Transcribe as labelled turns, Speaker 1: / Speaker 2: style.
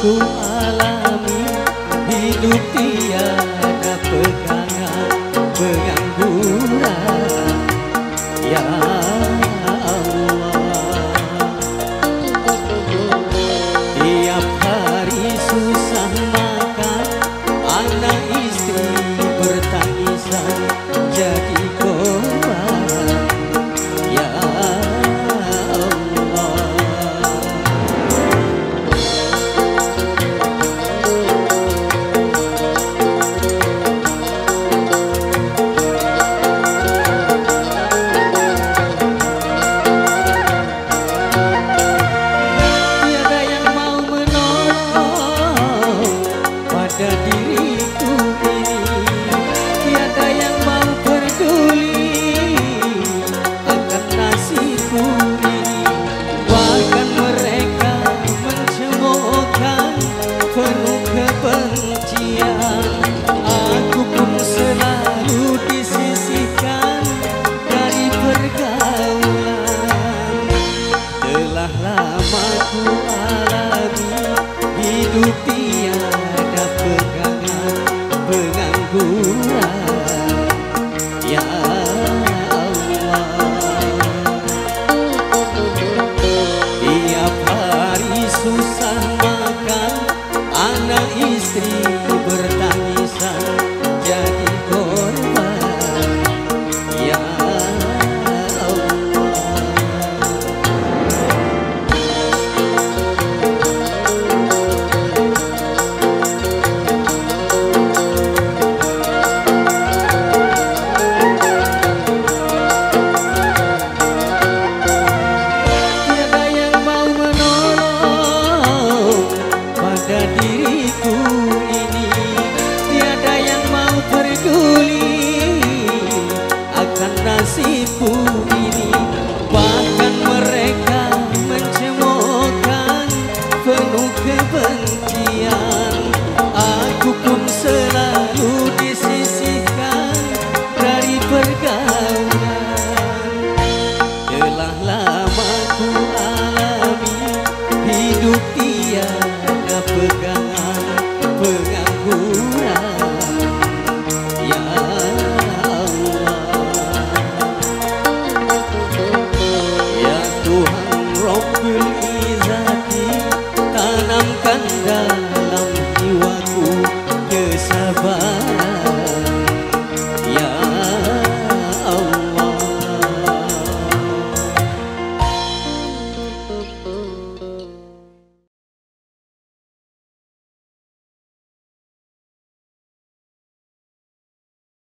Speaker 1: Ku alami hidup tiada pegangan pengangguran, ya Allah. Tiap hari susah makan, anak istri bertangisan jadi korban, ya diriku ini, tiada yang mau peduli akan nasibku ini. Bahkan mereka mencemoohkan penuh kebencian, aku pun selalu disisihkan dari pergaulan. Telah lama ku alami hidup tiada pegangan pengangguran, ya Allah. Tiap hari susah makan, anak istri bertangisan jadi korban, ya diriku ini, tiada yang mau peduli akan nasibku